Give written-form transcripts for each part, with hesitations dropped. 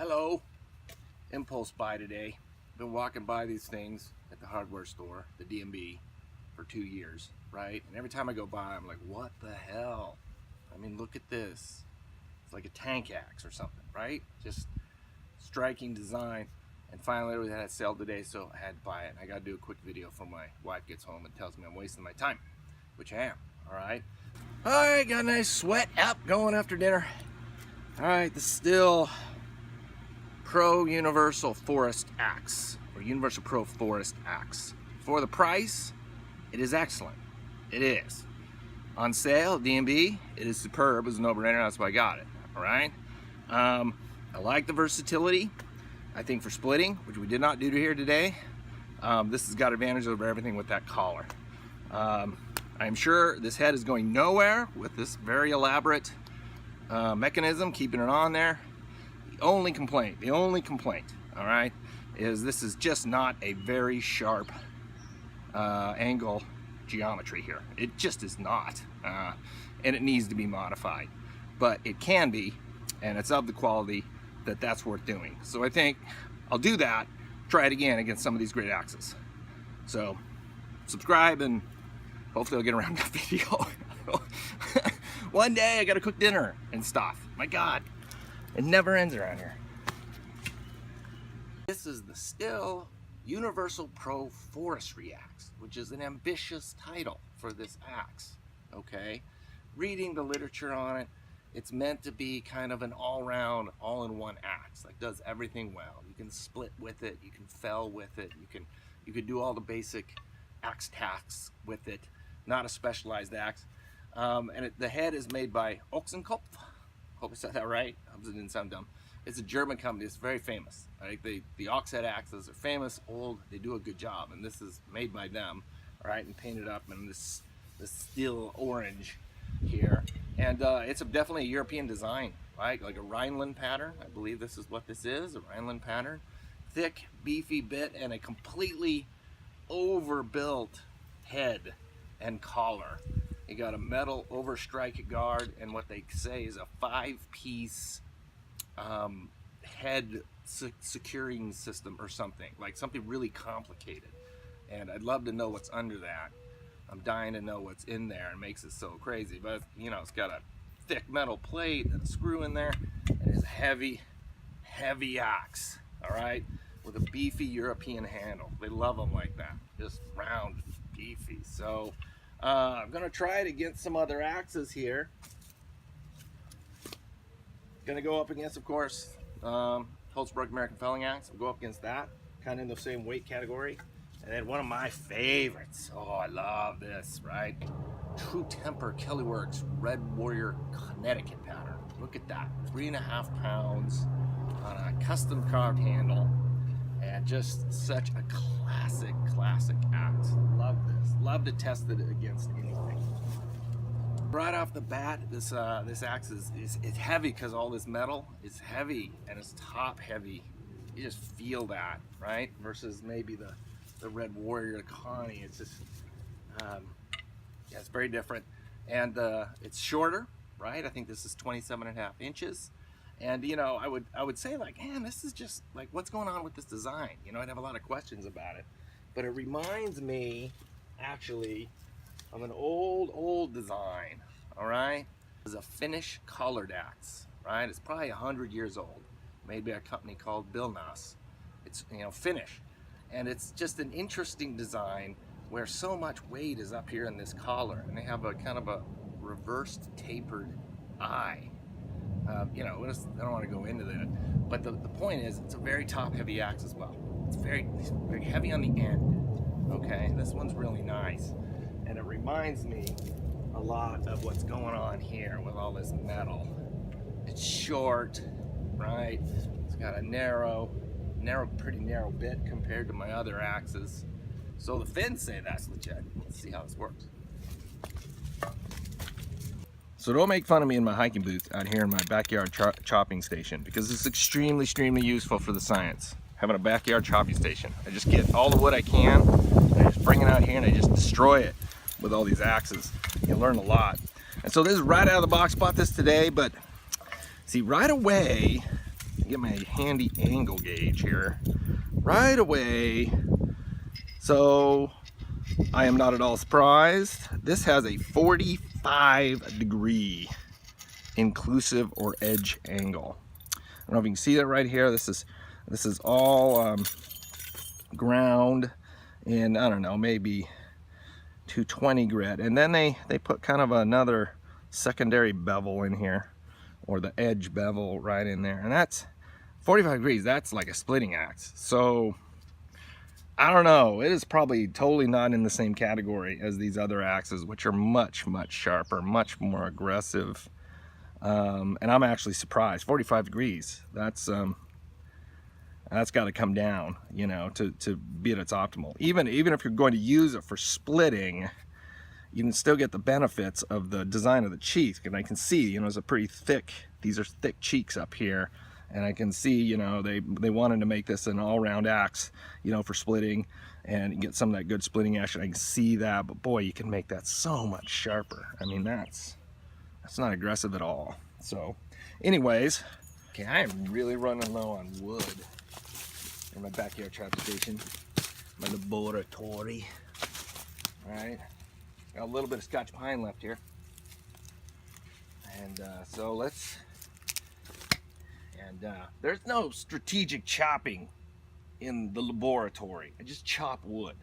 Hello, impulse buy today. Been walking by these things at the hardware store, the D&B, for 2 years, right? And every time I go by, I'm like, what the hell? I mean, look at this. It's like a tank axe or something, right? Just striking design. And finally, we had a sale today, so I had to buy it. I gotta do a quick video before my wife gets home and tells me I'm wasting my time, which I am, all right? All right, got a nice sweat up going after dinner. All right, the Stihl Pro Universal Forest Axe, or Universal Pro Forest Axe. For the price, it is excellent. It is. On sale at D&B, it is superb. It's a no-brainer, that's why I got it, all right? I like the versatility. I think for splitting, which we did not do here today, this has got advantage over everything with that collar. I'm sure this head is going nowhere with this very elaborate mechanism, keeping it on there. The only complaint, all right, is this is just not a very sharp angle geometry here. It just is not, and it needs to be modified. But it can be, and it's of the quality that that's worth doing. So I think I'll do that, try it again against some of these great axes. So subscribe, and hopefully I'll get around to the video. One day I gotta cook dinner and stuff. My God, it never ends around here. This is the Stihl Universal Pro Forestry Axe, which is an ambitious title for this axe, okay? Reading the literature on it, it's meant to be kind of an all-round, all-in-one axe. Like, does everything well. You can split with it, you can fell with it, you can do all the basic axe tasks with it. Not a specialized axe. The head is made by Ochsenkopf. Hope I said that right. Hope it didn't sound dumb. It's a German company. It's very famous. Right? The ox head axes are famous, old. They do a good job, and this is made by them. All right, and painted up in this steel orange here, and it's definitely a European design, right? Like a Rhineland pattern. I believe this is what this is, a Rhineland pattern. Thick, beefy bit, and a completely overbuilt head and collar. You got a metal overstrike guard and what they say is a 5-piece head securing system or something, like something really complicated. And I'd love to know what's under that. I'm dying to know what's in there. It makes it so crazy, but you know, it's got a thick metal plate and a screw in there, and it's a heavy axe, all right, with a beefy European handle. They love them like that, just round, beefy. So I'm gonna try it against some other axes here. Gonna go up against, of course, Hults Bruk American felling axe. I'll go up against that, kind of in the same weight category. And then one of my favorites, oh, I love this, right? True Temper Kellyworks Red Warrior Connecticut pattern. Look at that, 3.5 pounds on a custom carved handle, and just such a classic axe. Love this. Love to test it against anything. Right off the bat, this axe is heavy because all this metal is heavy and it's top heavy. You just feel that, right? Versus maybe the Red Warrior Connie. It's just, yeah, it's very different. And it's shorter, right? I think this is 27.5 inches. And you know, I would say like, man, this is just like, what's going on with this design? You know, I'd have a lot of questions about it. But it reminds me, actually, of an old design, all right? It's a Finnish collared axe, right? It's probably 100 years old, made by a company called Bilnas. It's, you know, Finnish. And it's just an interesting design where so much weight is up here in this collar, and they have a kind of a reversed tapered eye. You know, I don't want to go into that, but the point is, it's a very top heavy axe as well. It's very heavy on the end, okay? This one's really nice, and it reminds me a lot of what's going on here with all this metal. It's short, right? It's got a pretty narrow bit compared to my other axes. So the Finns say that's legit. Let's see how this works. So don't make fun of me in my hiking boots out here in my backyard chopping station, because it's extremely useful for the science. Having a backyard chopping station. I just get all the wood I can, and I just bring it out here and I just destroy it with all these axes. You learn a lot. And so this is right out of the box. Bought this today, but see, right away get my handy angle gauge here right away. So I am not at all surprised. This has a 45-degree inclusive or edge angle. I don't know if you can see that right here. This is all ground in, I don't know, maybe 220 grit, and then they put kind of another secondary bevel in here, or the edge bevel right in there, and that's 45 degrees. That's like a splitting axe. So I don't know, it is probably totally not in the same category as these other axes, which are much sharper, much more aggressive. And I'm actually surprised. 45 degrees, that's got to come down, you know, to be at its optimal. Even if you're going to use it for splitting, you can still get the benefits of the design of the cheeks. And I can see, you know, it's a pretty thick, these are thick cheeks up here, and I can see, you know, they wanted to make this an all-round axe, you know, for splitting and get some of that good splitting action. I can see that, but boy, you can make that so much sharper. I mean, that's not aggressive at all. So anyways, okay, I am really running low on wood in my backyard trap station, my laboratory. All right, got a little bit of Scotch pine left here, and so let's. And there's no strategic chopping in the laboratory. I just chop wood,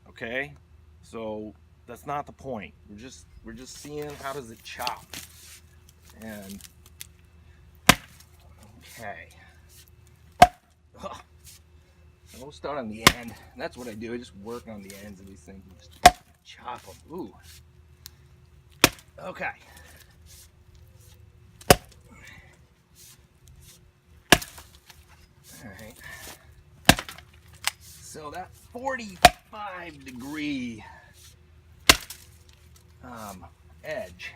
okay? So that's not the point. We're just seeing how does it chop. And okay. Oh. So we'll start on the end. That's what I do. I just work on the ends of these things and just chop them. Ooh. Okay. All right. So that 45-degree edge,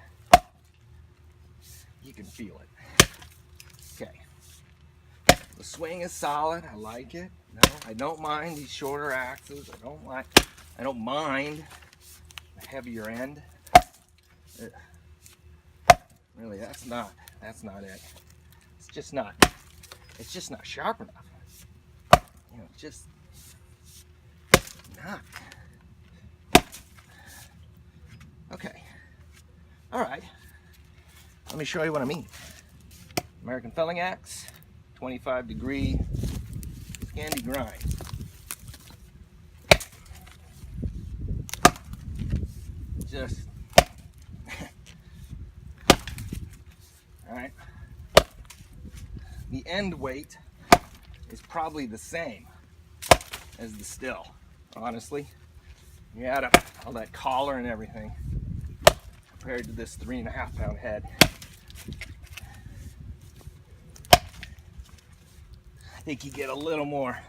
you can feel it. Okay. The swing is solid. I like it. No, I don't mind these shorter axes. I don't mind the heavier end. Really, that's not it. It's just not sharp enough. You know, it's just not. Okay. All right. Let me show you what I mean. American felling axe, 25-degree candy grind. Just all right. The end weight is probably the same as the Stihl, honestly. You add up all that collar and everything compared to this 3.5-pound head. I think you get a little more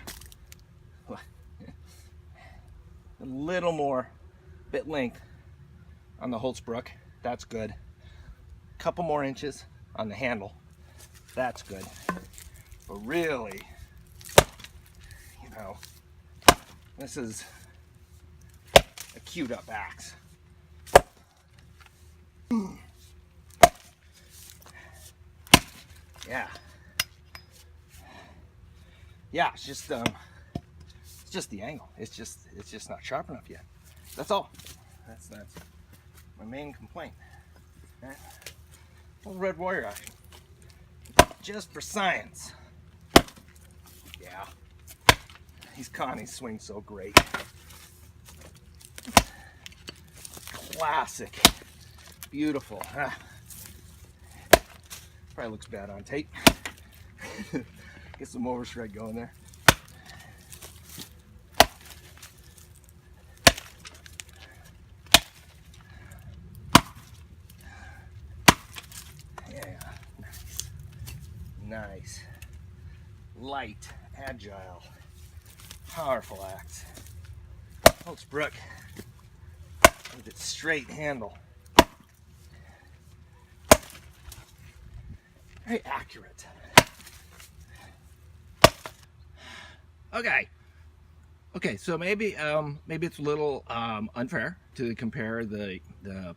bit length on the Hults Bruk. That's good. Couple more inches on the handle. That's good. But really, you know, this is a queued up axe. Yeah. Yeah, it's just the angle. It's just not sharp enough yet. That's all. That's my main complaint. Right? Well, Red Warrior action. Just for science. Yeah. These Connies swing so great. Classic. Beautiful. Probably looks bad on tape. Get some overshred going there. Yeah, nice, light, agile, powerful axe. Hults Bruk with its straight handle. Very accurate. Okay, so maybe it's a little unfair to compare the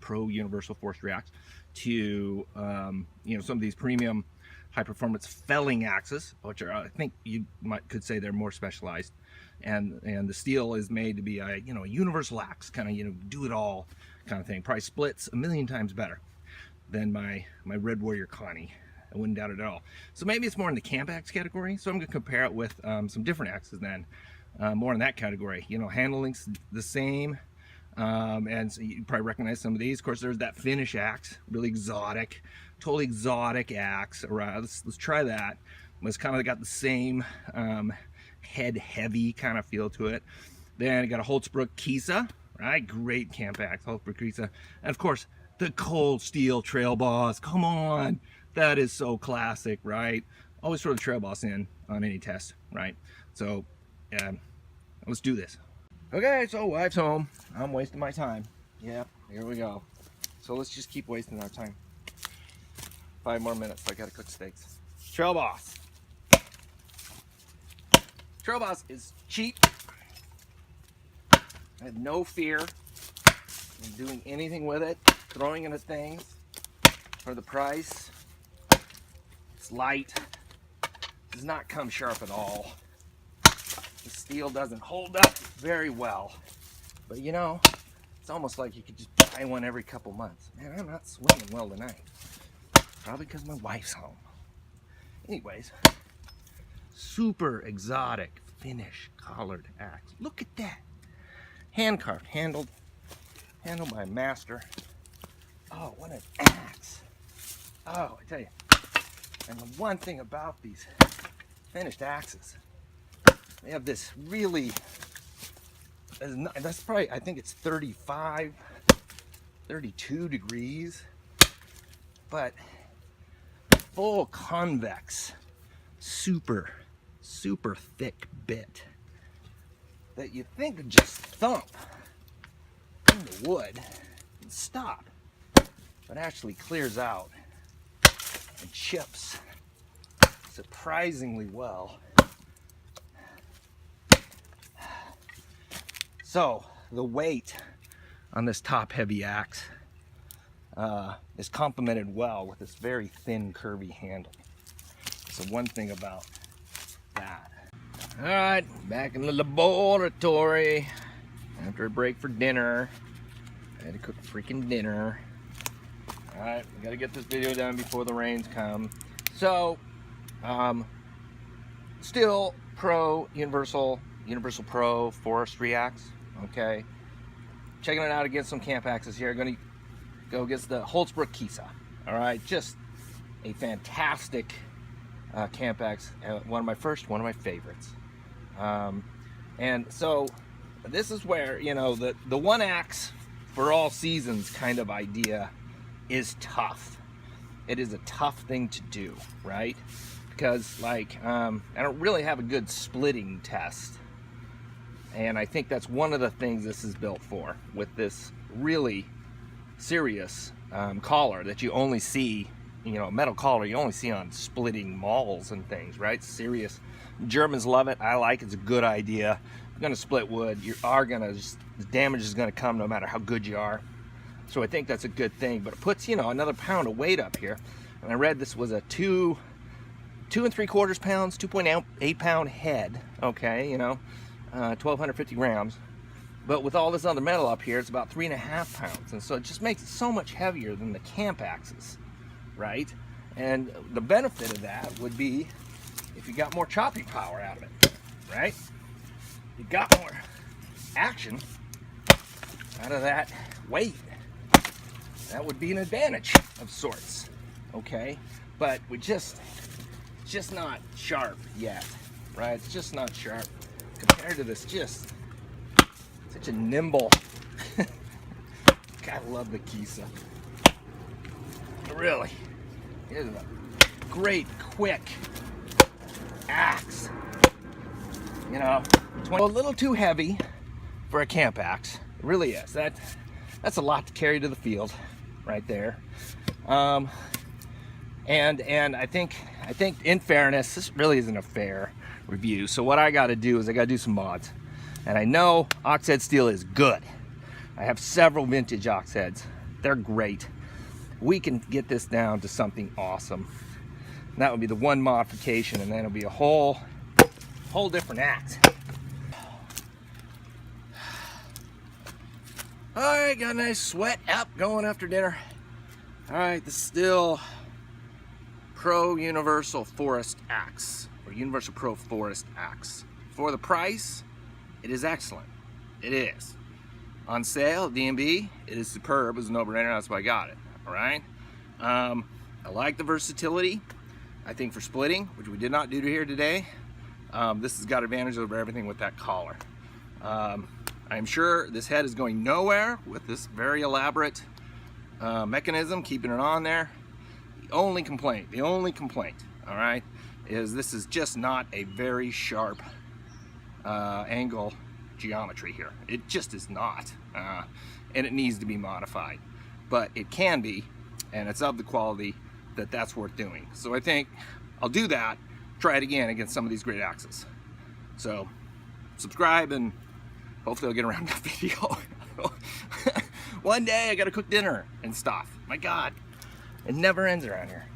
Pro Universal Forestry axe to you know, some of these premium high-performance felling axes, which are, I think you could say they're more specialized. And the Stihl is made to be a, you know, a universal axe, kind of, you know, do it all kind of thing. Probably splits a million times better than my Red Warrior Connie. I wouldn't doubt it at all. So maybe it's more in the camp axe category. So I'm going to compare it with some different axes then, more in that category. You know, handling's the same. And so you probably recognize some of these. Of course, there's that Finnish axe, really exotic, totally exotic axe. Let's try that. It's kind of got the same head heavy kind of feel to it. Then I got a Hults Bruk Kisa, right? Great camp axe, Hults Bruk Kisa. And of course, the Cold Steel Trail Boss. Come on, that is so classic, right? Always throw the Trail Boss in on any test, right? So let's do this. Okay, so wife's home. I'm wasting my time. Yep, here we go. So let's just keep wasting our time. 5 more minutes. I gotta cook steaks. Trail Boss. Trail Boss is cheap. I have no fear in doing anything with it, throwing it at things for the price. It's light. Does not come sharp at all. The steel doesn't hold up very well. But you know, it's almost like you could just buy one every couple months. Man, I'm not swinging well tonight. Probably because my wife's home. Anyways, super exotic Finnish collared axe. Look at that. Hand carved, handled by a master. Oh, what an axe. Oh, I tell you. And the one thing about these finished axes, they have this really, that's probably, I think it's 35, 32 degrees, but full convex, super thick bit that you think would just thump in the wood and stop, but actually clears out and chips surprisingly well. So the weight on this top heavy axe is complemented well with this very thin curvy handle. So one thing about that. All right, back in the laboratory after a break for dinner. I had to cook freaking dinner. All right, we gotta get this video done before the rains come. So, Stihl Pro Universal Pro Forestry axe. Okay, checking it out against some camp axes here. Gonna go against the Hults Bruk Kisa. All right, just a fantastic camp axe. One of my favorites. And so this is where, you know, the one axe for all seasons kind of idea is tough. It is a tough thing to do, right? Because like I don't really have a good splitting test, and I think that's one of the things this is built for, with this really serious collar that you only see, you know, metal collar you only see on splitting malls and things, right? Serious. Germans love it. I like it. It's a good idea. You're gonna split wood, the damage is gonna come no matter how good you are. So I think that's a good thing, but it puts, you know, another pound of weight up here. And I read this was a 2 3/4 pounds, 2.8 pound head. Okay, you know, 1,250 grams. But with all this other metal up here, it's about 3.5 pounds. And so it just makes it so much heavier than the camp axes, right? And the benefit of that would be if you got more chopping power out of it, right? You got more action out of that weight. That would be an advantage of sorts, okay? But it's just not sharp yet, right? It's just not sharp compared to this just such a nimble, gotta love the Kisa. Really, it is a great, quick axe. You know, a little too heavy for a camp axe. It really is. That's a lot to carry to the field, right there. And I think in fairness, this really isn't a fair review. So what I got to do is I got to do some mods. And I know ox head steel is good. I have several vintage ox heads. They're great. We can get this down to something awesome. And that would be the one modification, and then it'll be a whole different axe. All right, got a nice sweat up going after dinner. All right, the Stihl Pro Universal Forest Axe, or Universal Pro Forest Axe. For the price, it is excellent. It is. On sale at D&B, it is superb. It was a no-brainer, that's why I got it. All right. I like the versatility. I think for splitting, which we did not do here today, this has got advantage over everything with that collar. I'm sure this head is going nowhere with this very elaborate mechanism, keeping it on there. The only complaint, all right, is this is just not a very sharp angle geometry here. It just is not, and it needs to be modified, but it can be, and it's of the quality that that's worth doing. So I think I'll do that, try it again against some of these great axes. So subscribe, and hopefully I'll get around that video. One day I gotta cook dinner and stuff. My God, it never ends around here.